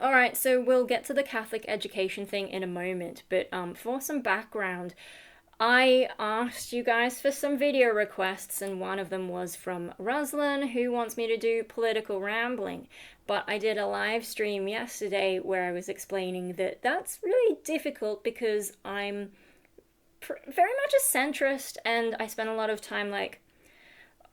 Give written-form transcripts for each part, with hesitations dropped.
Alright, so we'll get to the Catholic education thing in a moment, but for some background, I asked you guys for some video requests, and one of them was from Ruslan, who wants me to do political rambling. But I did a live stream yesterday where I was explaining that that's really difficult because I'm very much a centrist, and I spend a lot of time, like,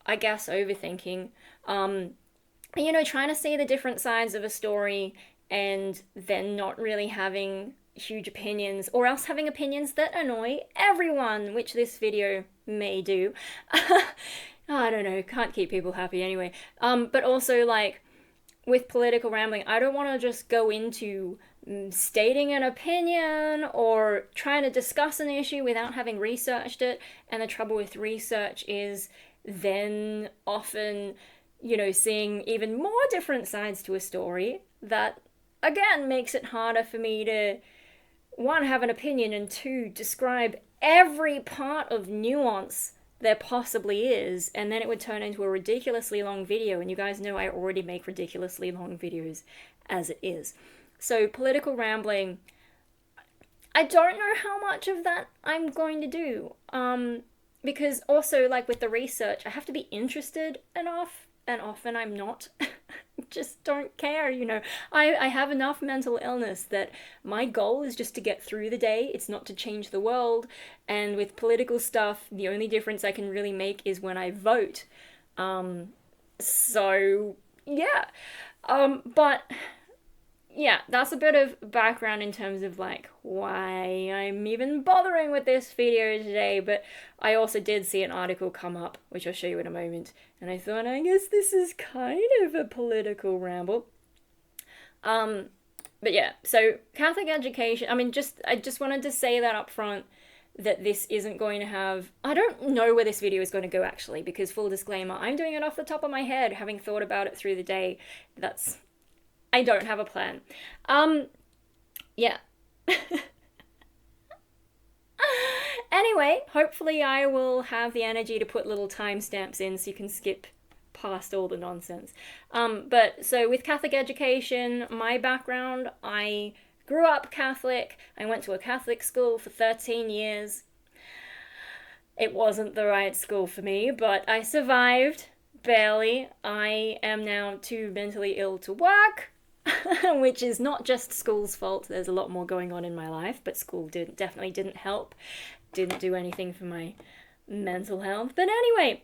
I guess, overthinking. Trying to see the different sides of a story and then not really having huge opinions, or else having opinions that annoy everyone, which this video may do. I don't know, can't keep people happy anyway. But also, like, with political rambling, I don't want to just go into stating an opinion or trying to discuss an issue without having researched it. And the trouble with research is then often, seeing even more different sides to a story that, again, makes it harder for me to, one, have an opinion, and two, describe every part of nuance there possibly is, and then it would turn into a ridiculously long video, and you guys know I already make ridiculously long videos as it is. So political rambling, I don't know how much of that I'm going to do, because also, like, with the research, I have to be interested enough, and often I'm not. Just don't care, I have enough mental illness that my goal is just to get through the day. It's not to change the world. And with political stuff, the only difference I can really make is when I vote. So yeah. But yeah, that's a bit of background in terms of, like, why I'm even bothering with this video today. But I also did see an article come up, which I'll show you in a moment, and I thought, I guess this is kind of a political ramble. But yeah, so Catholic education, I just wanted to say that up front, that this isn't going to have, I don't know where this video is going to go, actually, because, full disclaimer, I'm doing it off the top of my head, having thought about it through the day. I don't have a plan. Yeah. Anyway, hopefully I will have the energy to put little timestamps in so you can skip past all the nonsense. But so with Catholic education, my background, I grew up Catholic. I went to a Catholic school for 13 years. It wasn't the right school for me, but I survived, barely. I am now too mentally ill to work. Which is not just school's fault. There's a lot more going on in my life, but school definitely didn't help. Didn't do anything for my mental health. But anyway,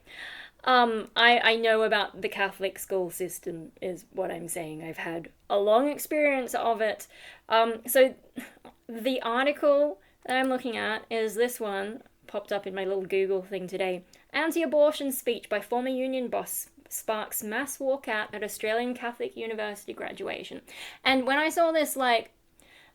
I know about the Catholic school system is what I'm saying. I've had a long experience of it. So the article that I'm looking at is this one, popped up in my little Google thing today. Anti-abortion speech by former union boss sparks mass walkout at Australian Catholic University graduation. And when I saw this, like,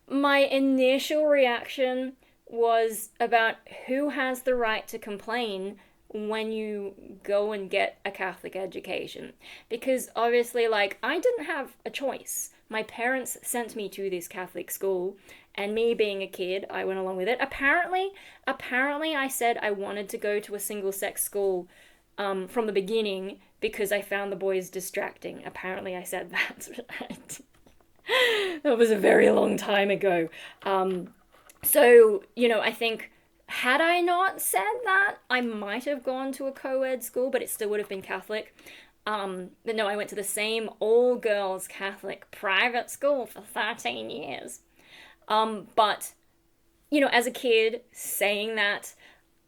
my initial reaction was about who has the right to complain when you go and get a Catholic education. Because obviously, like, I didn't have a choice. My parents sent me to this Catholic school, and me being a kid, I went along with it. Apparently I said I wanted to go to a single-sex school from the beginning because I found the boys distracting. Apparently I said that. That was a very long time ago. So, I think, had I not said that, I might have gone to a co-ed school, but it still would have been Catholic. But no, I went to the same all-girls Catholic private school for 13 years. But, as a kid, saying that,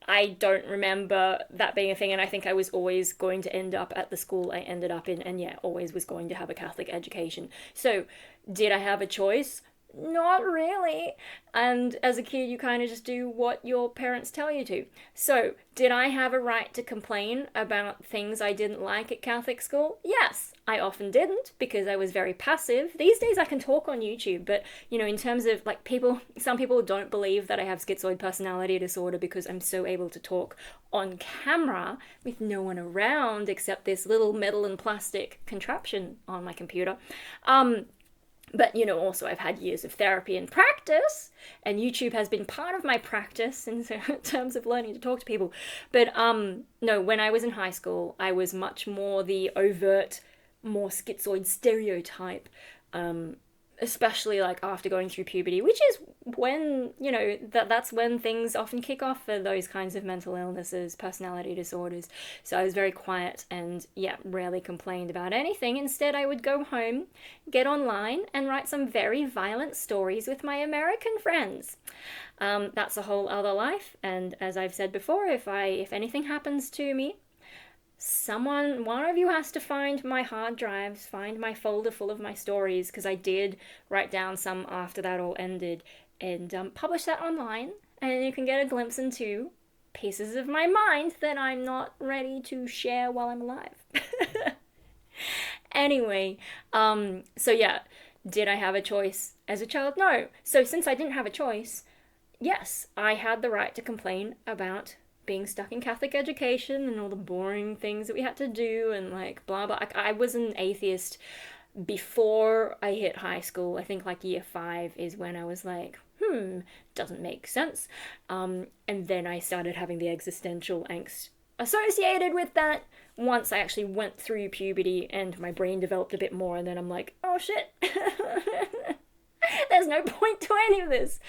I don't remember that being a thing, and I think I was always going to end up at the school I ended up in, and yeah, always was going to have a Catholic education. So, did I have a choice? Not really. And as a kid, you kind of just do what your parents tell you to. So, did I have a right to complain about things I didn't like at Catholic school? Yes. I often didn't because I was very passive. These days I can talk on YouTube, but, in terms of, like, some people don't believe that I have schizoid personality disorder because I'm so able to talk on camera with no one around except this little metal and plastic contraption on my computer. But, also I've had years of therapy and practice, and YouTube has been part of my practice in terms of learning to talk to people. But, no, when I was in high school, I was much more the overt, more schizoid stereotype especially like after going through puberty, which is when, you know, that's when things often kick off for those kinds of mental illnesses, personality disorders. So I was very quiet and, yeah, rarely complained about anything. Instead, I would go home, get online, and write some very violent stories with my American friends. That's a whole other life, and as I've said before, if anything happens to me, one of you has to find my hard drives, find my folder full of my stories, because I did write down some after that all ended, and publish that online, and you can get a glimpse into pieces of my mind that I'm not ready to share while I'm alive. Anyway, so yeah, did I have a choice as a child? No. So since I didn't have a choice, yes, I had the right to complain about being stuck in Catholic education and all the boring things that we had to do and like blah blah. I was an atheist before I hit high school. I think like year 5 is when I was like, doesn't make sense. And then I started having the existential angst associated with that once I actually went through puberty and my brain developed a bit more, and then I'm like, oh shit, there's no point to any of this.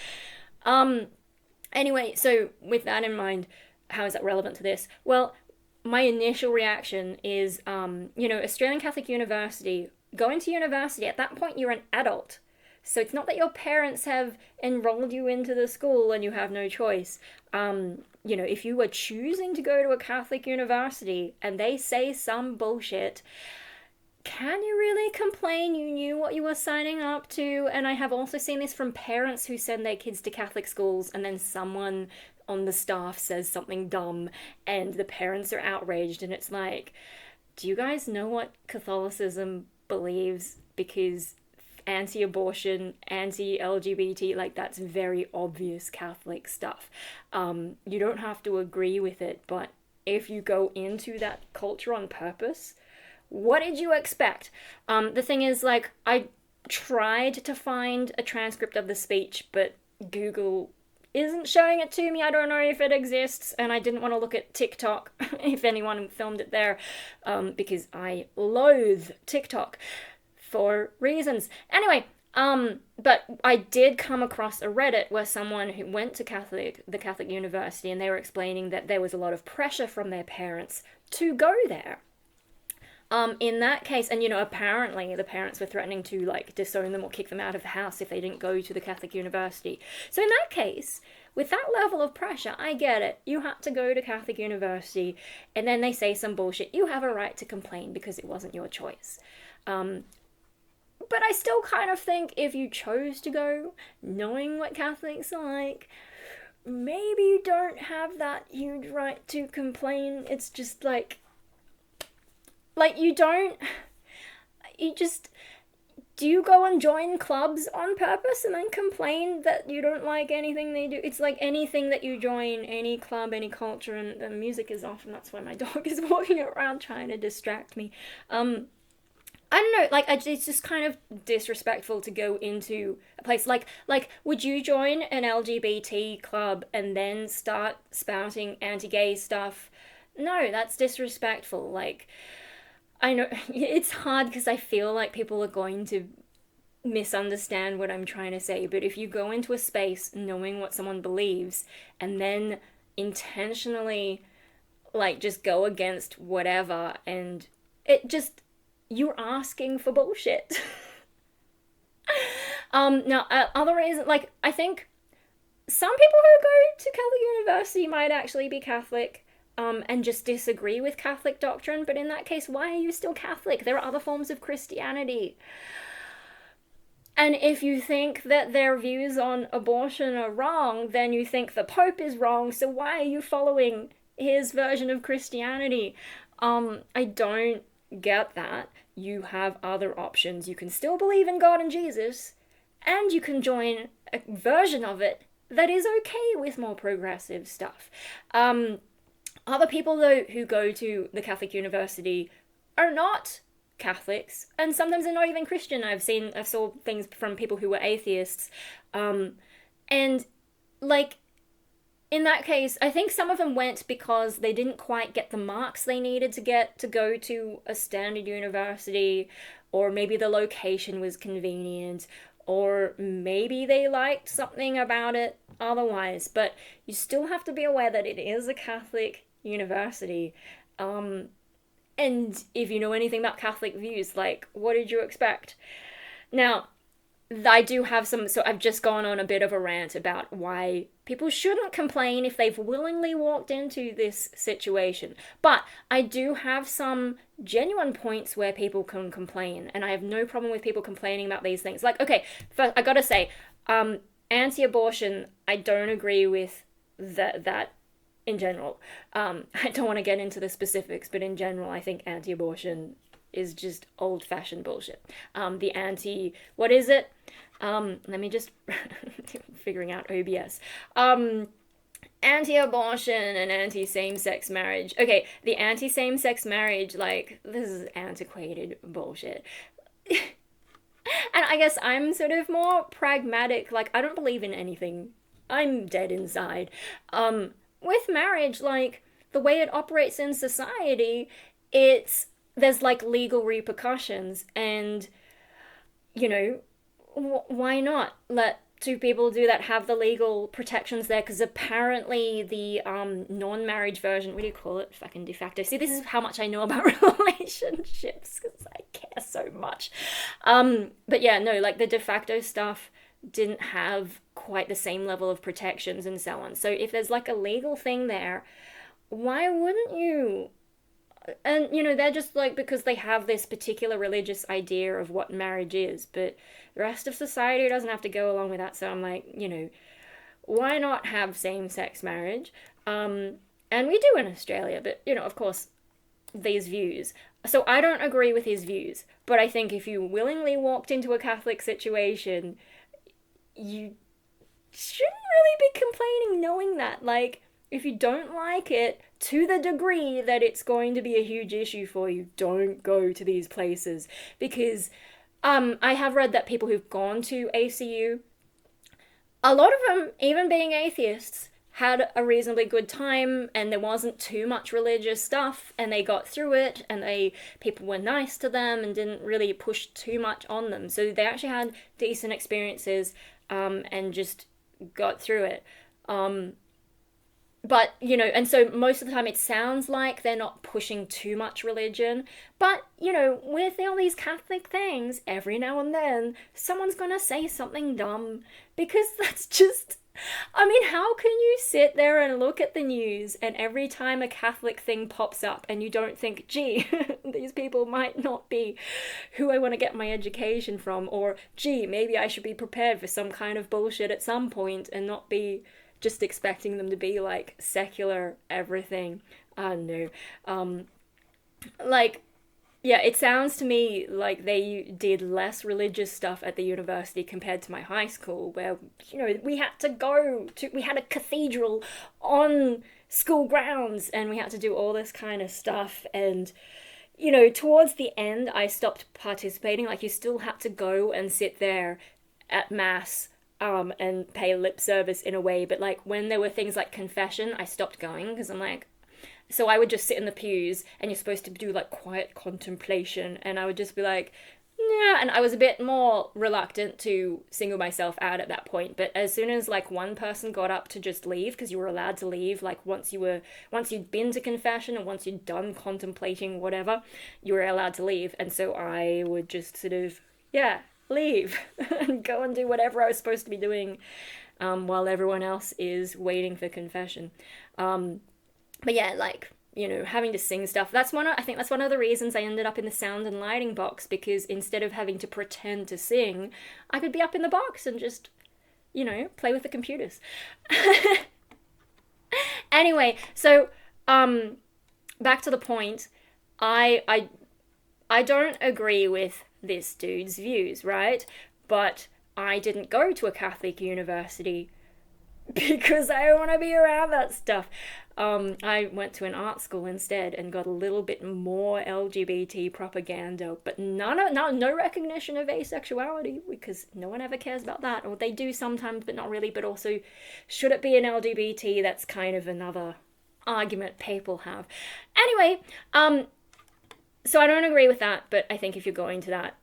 Anyway, so with that in mind, how is that relevant to this? Well, my initial reaction is, Australian Catholic University, going to university, at that point you're an adult. So it's not that your parents have enrolled you into the school and you have no choice. If you were choosing to go to a Catholic university and they say some bullshit, can you really complain? You knew what you were signing up to. And I have also seen this from parents who send their kids to Catholic schools and then someone on the staff says something dumb and the parents are outraged, and it's like, do you guys know what Catholicism believes? Because anti-abortion, anti-LGBT, like that's very obvious Catholic stuff. You don't have to agree with it, but if you go into that culture on purpose, what did you expect? The thing is, like, I tried to find a transcript of the speech, but Google isn't showing it to me. I don't know if it exists, and I didn't want to look at TikTok if anyone filmed it there, because I loathe TikTok for reasons. Anyway, but I did come across a Reddit where someone who went to the Catholic university, and they were explaining that there was a lot of pressure from their parents to go there. In that case, and apparently the parents were threatening to like disown them or kick them out of the house if they didn't go to the Catholic university. So in that case, with that level of pressure, I get it. You had to go to Catholic university, and then they say some bullshit. You have a right to complain because it wasn't your choice. But I still kind of think if you chose to go, knowing what Catholics are like, maybe you don't have that huge right to complain. It's just like do you go and join clubs on purpose and then complain that you don't like anything they do? It's like anything that you join, any club, any culture, and the music is off, and that's why my dog is walking around trying to distract me. I don't know, like, it's just kind of disrespectful to go into a place like, would you join an LGBT club and then start spouting anti-gay stuff? No, that's disrespectful. Like, I know it's hard because I feel like people are going to misunderstand what I'm trying to say, but if you go into a space knowing what someone believes and then intentionally, like, just go against whatever, and you're asking for bullshit. Now, other reasons, like, I think some people who go to Catholic university might actually be Catholic, and just disagree with Catholic doctrine, but in that case, why are you still Catholic? There are other forms of Christianity. And if you think that their views on abortion are wrong, then you think the Pope is wrong, so why are you following his version of Christianity? I don't get that. You have other options. You can still believe in God and Jesus, and you can join a version of it that is okay with more progressive stuff. Other people, though, who go to the Catholic university are not Catholics, and sometimes they're not even Christian. I saw things from people who were atheists, and, like, in that case, I think some of them went because they didn't quite get the marks they needed to go to a standard university, or maybe the location was convenient, or maybe they liked something about it otherwise, but you still have to be aware that it is a Catholic university. And if you know anything about Catholic views, like, what did you expect? Now, I do have some, so I've just gone on a bit of a rant about why people shouldn't complain if they've willingly walked into this situation. But I do have some genuine points where people can complain, and I have no problem with people complaining about these things. Like, okay, first, I gotta say, anti-abortion, I don't agree with that in general. I don't want to get into the specifics, but in general, I think anti-abortion is just old-fashioned bullshit. What is it? Let me just figuring out OBS. Anti-abortion and anti-same-sex marriage. Okay, the anti-same-sex marriage, like, this is antiquated bullshit. And I guess I'm sort of more pragmatic. Like, I don't believe in anything. I'm dead inside. With marriage, like, the way it operates in society, there's like legal repercussions, and why not let two people do that, have the legal protections there? Because apparently the non-marriage version, what do you call it, fucking de facto, see, this is how much I know about relationships, because I care so much. But yeah, no, like the de facto stuff didn't have quite the same level of protections and so on. So if there's like a legal thing there, why wouldn't you? And they're just like, because they have this particular religious idea of what marriage is, but the rest of society doesn't have to go along with that. So I'm like, why not have same-sex marriage? And we do in Australia, but of course, these views. So I don't agree with his views, but I think if you willingly walked into a Catholic situation, you shouldn't really be complaining knowing that. Like, if you don't like it to the degree that it's going to be a huge issue for you, don't go to these places. Because I have read that people who've gone to ACU, a lot of them, even being atheists, had a reasonably good time, and there wasn't too much religious stuff, and they got through it, and people were nice to them and didn't really push too much on them. So they actually had decent experiences, and just got through it. But, and so most of the time it sounds like they're not pushing too much religion. But, with all these Catholic things, every now and then, someone's gonna say something dumb. Because that's just... I mean, how can you sit there and look at the news and every time a Catholic thing pops up and you don't think, gee, these people might not be who I want to get my education from, or gee, maybe I should be prepared for some kind of bullshit at some point and not be just expecting them to be like secular everything. I don't know. Yeah, it sounds to me like they did less religious stuff at the university compared to my high school, where, we had a cathedral on school grounds, and we had to do all this kind of stuff. And, towards the end, I stopped participating. Like, you still had to go and sit there at mass, and pay lip service in a way. But, like, when there were things like confession, I stopped going, because I'm like... So I would just sit in the pews, and you're supposed to do, like, quiet contemplation, and I would just be like, yeah, and I was a bit more reluctant to single myself out at that point. But as soon as, like, one person got up to just leave, because you were allowed to leave, like, once you'd been to confession, and once you'd done contemplating whatever, you were allowed to leave. And so I would just sort of, leave, and go and do whatever I was supposed to be doing, while everyone else is waiting for confession. But yeah, like, having to sing stuff, I think that's one of the reasons I ended up in the sound and lighting box, because instead of having to pretend to sing, I could be up in the box and just, play with the computers. Anyway, so, back to the point, I don't agree with this dude's views, right? But I didn't go to a Catholic university because I don't want to be around that stuff. I went to an art school instead and got a little bit more LGBT propaganda, but no recognition of asexuality, because no one ever cares about that. Or they do sometimes, but not really. But also, should it be an LGBT? That's kind of another argument people have. Anyway, so I don't agree with that, but I think if you're going to that,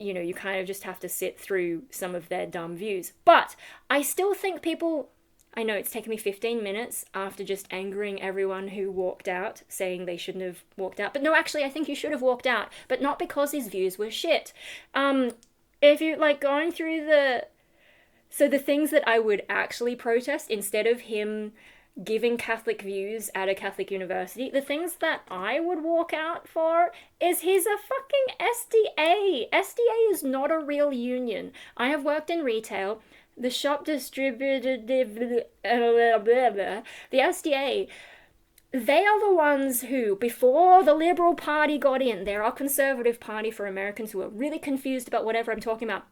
you know, you kind of just have to sit through some of their dumb views. But I still think people, I know it's taken me 15 minutes after just angering everyone who walked out, saying they shouldn't have walked out. But no, actually, I think you should have walked out, but not because his views were shit. If you, like, going through so the things that I would actually protest instead of him giving Catholic views at a Catholic university, the things that I would walk out for is he's a fucking SDA. SDA is not a real union. I have worked in retail. The shop distributed, the SDA, they are the ones who, before the Liberal Party got in, they're our conservative party for Americans who are really confused about whatever I'm talking about.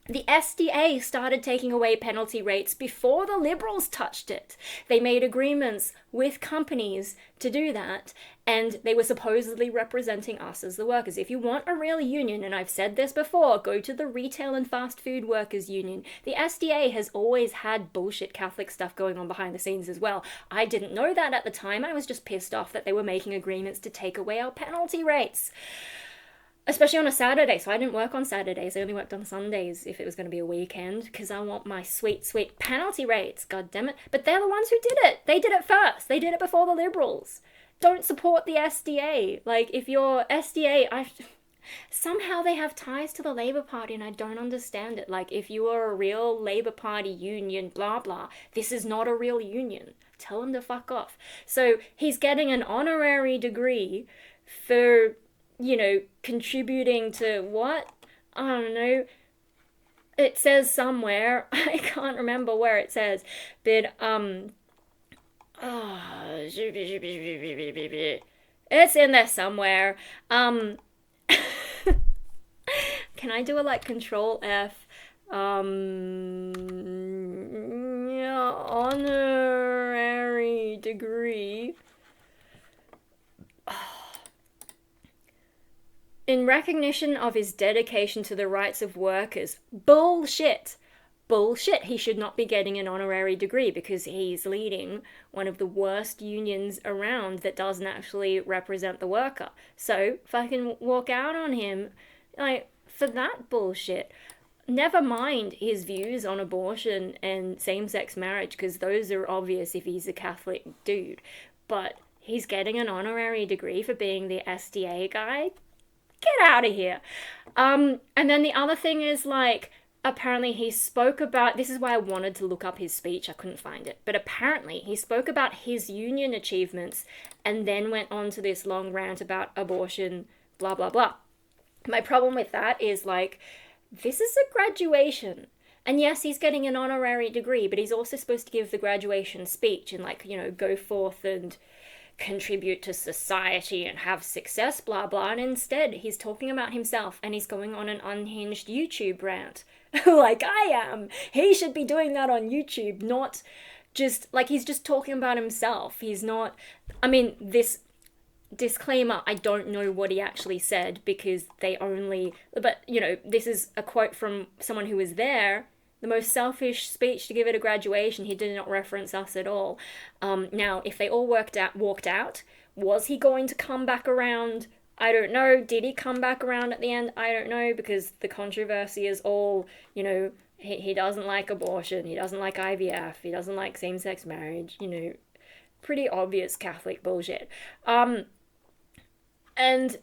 The SDA started taking away penalty rates before the Liberals touched it. They made agreements with companies to do that, and they were supposedly representing us as the workers. If you want a real union, and I've said this before, go to the Retail and Fast Food Workers Union. The SDA has always had bullshit Catholic stuff going on behind the scenes as well. I didn't know that at the time. I was just pissed off that they were making agreements to take away our penalty rates. Especially on a Saturday, so I didn't work on Saturdays. I only worked on Sundays if it was going to be a weekend, because I want my sweet, sweet penalty rates, god damn it. But they're the ones who did it. They did it first. They did it before the Liberals. Don't support the SDA. Like, if you're SDA, somehow they have ties to the Labour Party, and I don't understand it. Like, if you are a real Labour Party union, blah, blah, this is not a real union. Tell them to fuck off. So he's getting an honorary degree for, you know, contributing to what? I don't know. It says somewhere, I can't remember where it says, but, it's in there somewhere. Can I do a, like, Control F? Yeah, honorary degree. In recognition of his dedication to the rights of workers. Bullshit. Bullshit. He should not be getting an honorary degree because he's leading one of the worst unions around that doesn't actually represent the worker. So, fucking walk out on him, like, for that bullshit. Never mind his views on abortion and same-sex marriage, because those are obvious if he's a Catholic dude. But he's getting an honorary degree for being the SDA guy? Get out of here. And then the other thing is, like, apparently he spoke about, this is why I wanted to look up his speech, I couldn't find it, but apparently he spoke about his union achievements and then went on to this long rant about abortion, blah, blah, blah. My problem with that is, like, this is a graduation. And yes, he's getting an honorary degree, but he's also supposed to give the graduation speech and, like, you know, go forth and contribute to society and have success, blah, blah. And instead, he's talking about himself and he's going on an unhinged YouTube rant. Like I am. He should be doing that on YouTube, not just, like, he's just talking about himself. He's not, I mean, this disclaimer, I don't know what he actually said because they only, but, you know, this is a quote from someone who was there. The most selfish speech to give at a graduation. He did not reference us at all. Now, if they all walked out, was he going to come back around? I don't know. Did he come back around at the end? I don't know, because the controversy is all, you know, he doesn't like abortion, he doesn't like IVF, he doesn't like same-sex marriage, you know, pretty obvious Catholic bullshit. And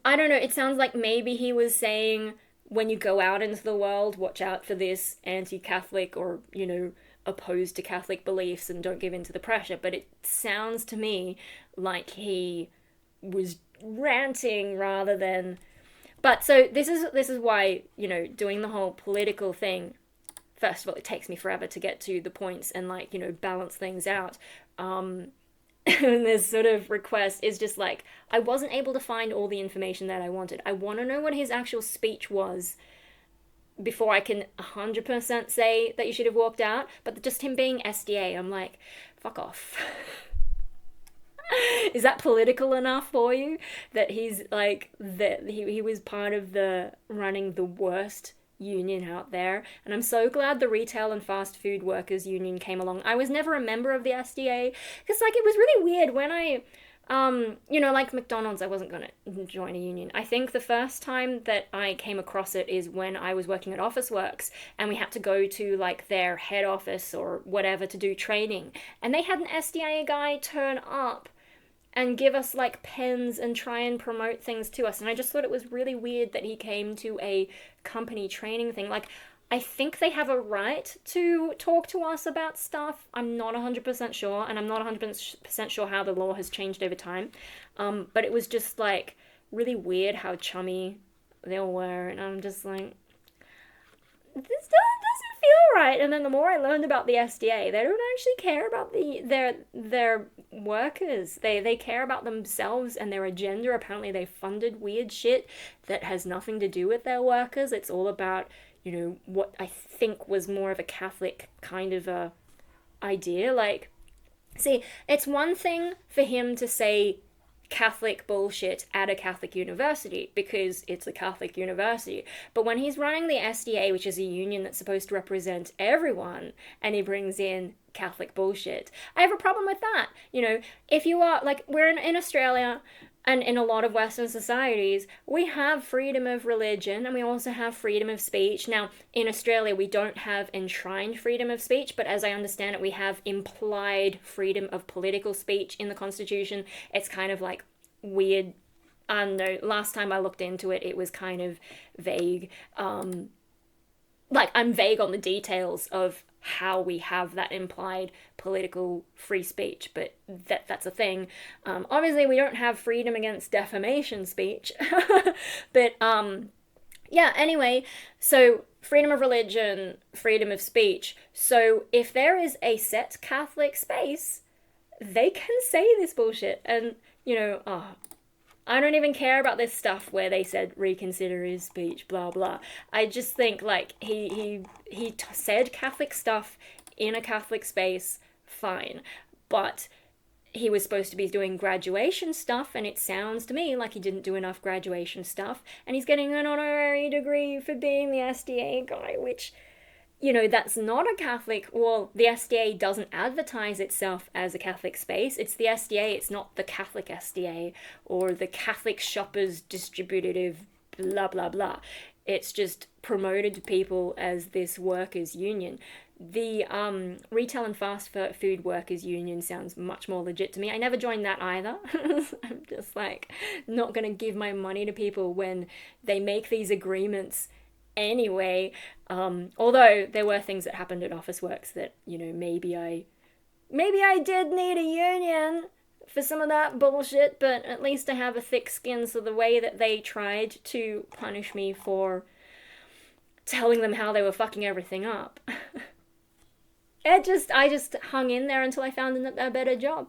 I don't know, it sounds like maybe he was saying, when you go out into the world, watch out for this anti-Catholic or, you know, opposed to Catholic beliefs and don't give in to the pressure. But it sounds to me like he was ranting rather than... But so this is why, you know, doing the whole political thing, first of all, it takes me forever to get to the points and, like, you know, balance things out. And this sort of request is just like, I wasn't able to find all the information that I wanted. I want to know what his actual speech was before I can 100% say that you should have walked out. But just him being SDA, I'm like, fuck off. Is that political enough for you? That he's like, that he was part of the running the worst union out there, and I'm so glad the Retail and Fast Food Workers Union came along. I was never a member of the SDA, because, like, it was really weird when I Like McDonald's, I wasn't going to join a union. I think the first time that I came across it is when I was working at Officeworks and we had to go to like their head office or whatever to do training. And they had an SDA guy turn up and give us like pens and try and promote things to us. And I just thought it was really weird that he came to a company training thing. Like, I think they have a right to talk to us about stuff. I'm not 100% sure, and I'm not 100% sure how the law has changed over time. But it was just like really weird how chummy they all were, and I'm just like, this doesn't feel right. And then the more I learned about the SDA, they don't actually care about their workers. They care about themselves and their agenda. Apparently, they funded weird shit that has nothing to do with their workers. It's all about, what I think was more of a Catholic kind of a idea. Like, see, it's one thing for him to say Catholic bullshit at a Catholic university because it's a Catholic university. But when he's running the SDA, which is a union that's supposed to represent everyone, and he brings in Catholic bullshit, I have a problem with that. If you are, like, we're in Australia, and in a lot of Western societies, we have freedom of religion and we also have freedom of speech. Now, in Australia, we don't have enshrined freedom of speech, but as I understand it, we have implied freedom of political speech in the Constitution. It's kind of like weird. I don't know, last time I looked into it, it was kind of vague. I'm vague on the details of how we have that implied political free speech, but that's a thing. Obviously, we don't have freedom against defamation speech, but anyway, so freedom of religion, freedom of speech. So if there is a set Catholic space, they can say this bullshit, and I don't even care about this stuff where they said reconsider his speech, blah blah. I just think like he said Catholic stuff in a Catholic space, fine, but he was supposed to be doing graduation stuff, and it sounds to me like he didn't do enough graduation stuff, and he's getting an honorary degree for being the SDA guy, which, that's not a Catholic. Well, the SDA doesn't advertise itself as a Catholic space. It's the SDA, it's not the Catholic SDA or the Catholic Shoppers Distributive blah blah blah. It's just promoted to people as this workers' union. The retail and fast food workers' union sounds much more legit to me. I never joined that either. I'm just like not gonna give my money to people when they make these agreements anyway. Although there were things that happened at Officeworks that, maybe I did need a union for some of that bullshit, but at least I have a thick skin, so the way that they tried to punish me for telling them how they were fucking everything up, I just hung in there until I found a better job.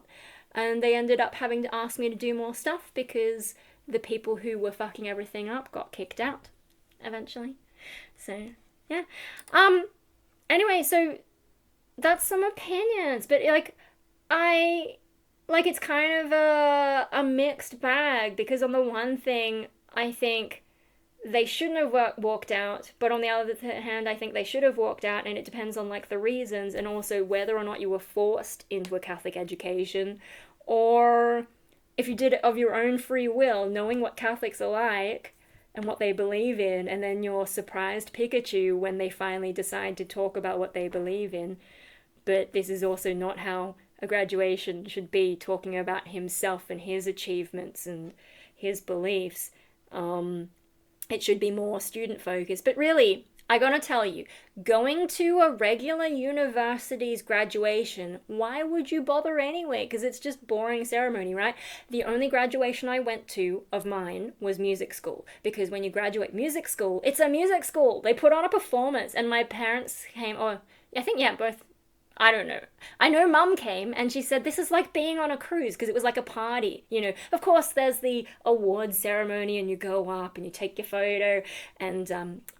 And they ended up having to ask me to do more stuff because the people who were fucking everything up got kicked out eventually. So, yeah. Anyway, so that's some opinions, but it's kind of a mixed bag, because on the one thing, I think they shouldn't have walked out, but on the other hand, I think they should have walked out, and it depends on like the reasons, and also whether or not you were forced into a Catholic education, or if you did it of your own free will, knowing what Catholics are like and what they believe in, and then you're surprised Pikachu when they finally decide to talk about what they believe in. But this is also not how a graduation should be, talking about himself and his achievements and his beliefs. It should be more student focused. But really, I gotta tell you, going to a regular university's graduation, why would you bother anyway? Because it's just boring ceremony, right? The only graduation I went to of mine was music school. Because when you graduate music school, it's a music school. They put on a performance, and my parents came, both. I don't know. I know Mum came and she said this is like being on a cruise, because it was like a party, Of course, there's the award ceremony and you go up and you take your photo, and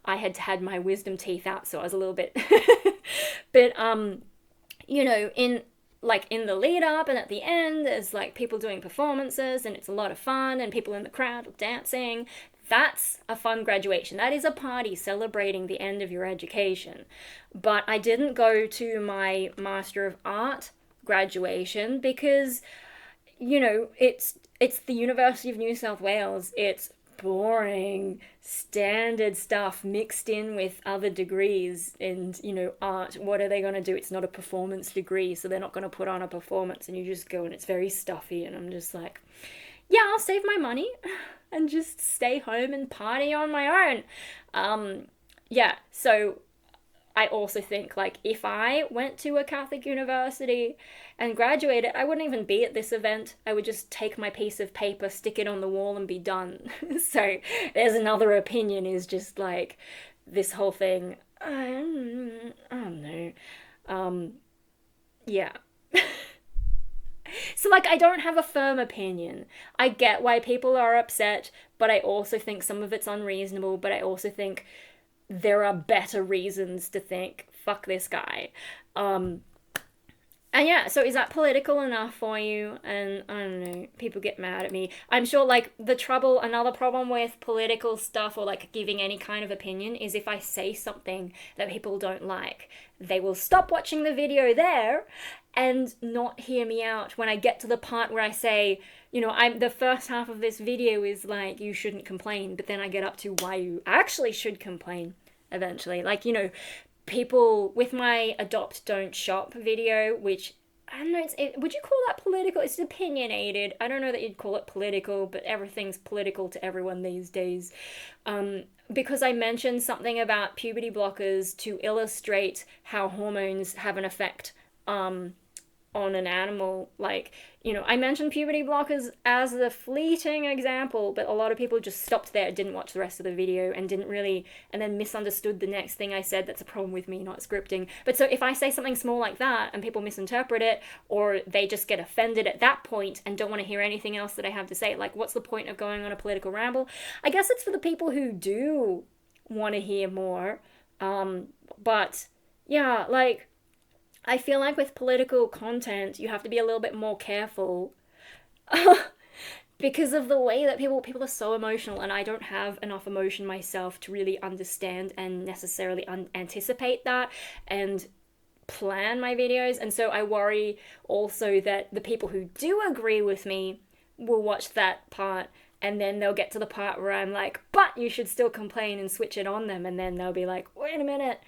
I had my wisdom teeth out, so I was a little bit but in the lead up and at the end, there's like people doing performances and it's a lot of fun and people in the crowd dancing. That's a fun graduation. That is a party celebrating the end of your education. But I didn't go to my Master of Art graduation because, you know, it's the University of New South Wales. It's boring, standard stuff mixed in with other degrees and, you know, art. What are they going to do? It's not a performance degree, so they're not going to put on a performance, and you just go and it's very stuffy, and I'm just like, yeah, I'll save my money and just stay home and party on my own. Yeah, so I also think, like, if I went to a Catholic university and graduated, I wouldn't even be at this event. I would just take my piece of paper, stick it on the wall, and be done. So there's another opinion, is just like this whole thing. I don't know. Yeah. So, like, I don't have a firm opinion. I get why people are upset, but I also think some of it's unreasonable, but I also think there are better reasons to think, fuck this guy. And yeah, so is that political enough for you? And I don't know, people get mad at me. I'm sure, like, another problem with political stuff or, like, giving any kind of opinion is if I say something that people don't like, they will stop watching the video there and not hear me out when I get to the part where I say, you know, the first half of this video is like, you shouldn't complain, but then I get up to why you actually should complain eventually. Like, you know, people with my Adopt Don't Shop video, which I don't know, would you call that political? It's opinionated. I don't know that you'd call it political, but everything's political to everyone these days. Because I mentioned something about puberty blockers to illustrate how hormones have an effect on an animal. Like, you know, I mentioned puberty blockers as the fleeting example, but a lot of people just stopped there, didn't watch the rest of the video, and then misunderstood the next thing I said. That's a problem with me, not scripting. But so if I say something small like that and people misinterpret it, or they just get offended at that point and don't want to hear anything else that I have to say, like, what's the point of going on a political ramble? I guess it's for the people who do want to hear more. But yeah, like, I feel like with political content, you have to be a little bit more careful because of the way that people are so emotional, and I don't have enough emotion myself to really understand and necessarily anticipate that and plan my videos. And so I worry also that the people who do agree with me will watch that part, and then they'll get to the part where I'm like, but you should still complain, and switch it on them, and then they'll be like, wait a minute.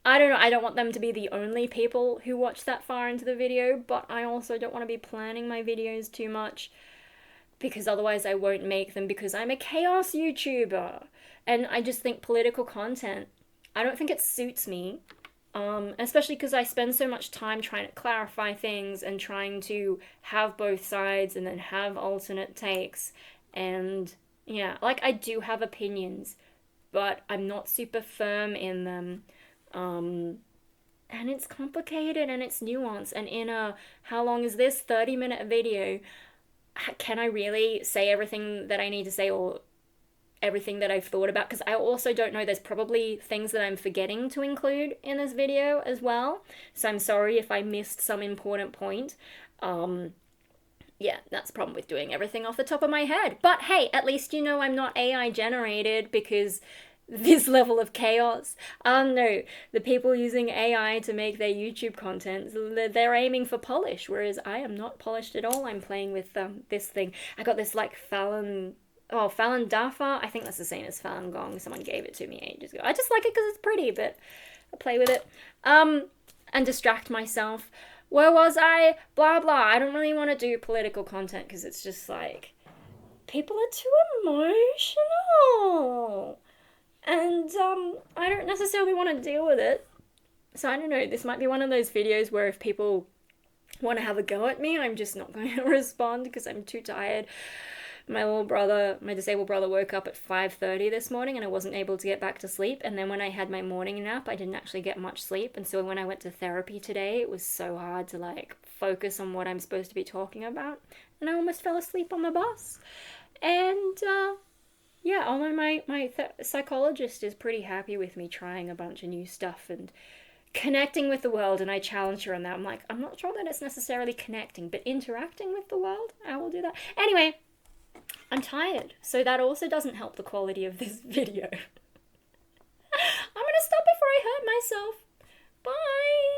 I don't know, I don't want them to be the only people who watch that far into the video, but I also don't want to be planning my videos too much, because otherwise I won't make them, because I'm a chaos YouTuber. And I just think political content, I don't think it suits me, especially because I spend so much time trying to clarify things and trying to have both sides and then have alternate takes. And yeah, like, I do have opinions, but I'm not super firm in them. And it's complicated and it's nuanced, and in a, how long is this, 30-minute video, can I really say everything that I need to say, or everything that I've thought about? Because I also don't know, there's probably things that I'm forgetting to include in this video as well, so I'm sorry if I missed some important point. Yeah, that's the problem with doing everything off the top of my head. But hey, at least you know I'm not AI generated, because this level of chaos. No, the people using AI to make their YouTube content, they're aiming for polish, whereas I am not polished at all. I'm playing with this thing. I got this, like, Falun Dafa. I think that's the same as Falun Gong. Someone gave it to me ages ago. I just like it because it's pretty, but I play with it. And distract myself. Where was I? Blah, blah. I don't really want to do political content because it's just, like, people are too emotional. And I don't necessarily want to deal with it. So I don't know, this might be one of those videos where if people want to have a go at me, I'm just not going to respond because I'm too tired. My disabled brother woke up at 5:30 this morning and I wasn't able to get back to sleep. And then when I had my morning nap, I didn't actually get much sleep. And so when I went to therapy today, it was so hard to, like, focus on what I'm supposed to be talking about. And I almost fell asleep on the bus. And yeah, although my psychologist is pretty happy with me trying a bunch of new stuff and connecting with the world, and I challenge her on that. I'm like, I'm not sure that it's necessarily connecting, but interacting with the world, I will do that. Anyway, I'm tired, so that also doesn't help the quality of this video. I'm gonna stop before I hurt myself. Bye!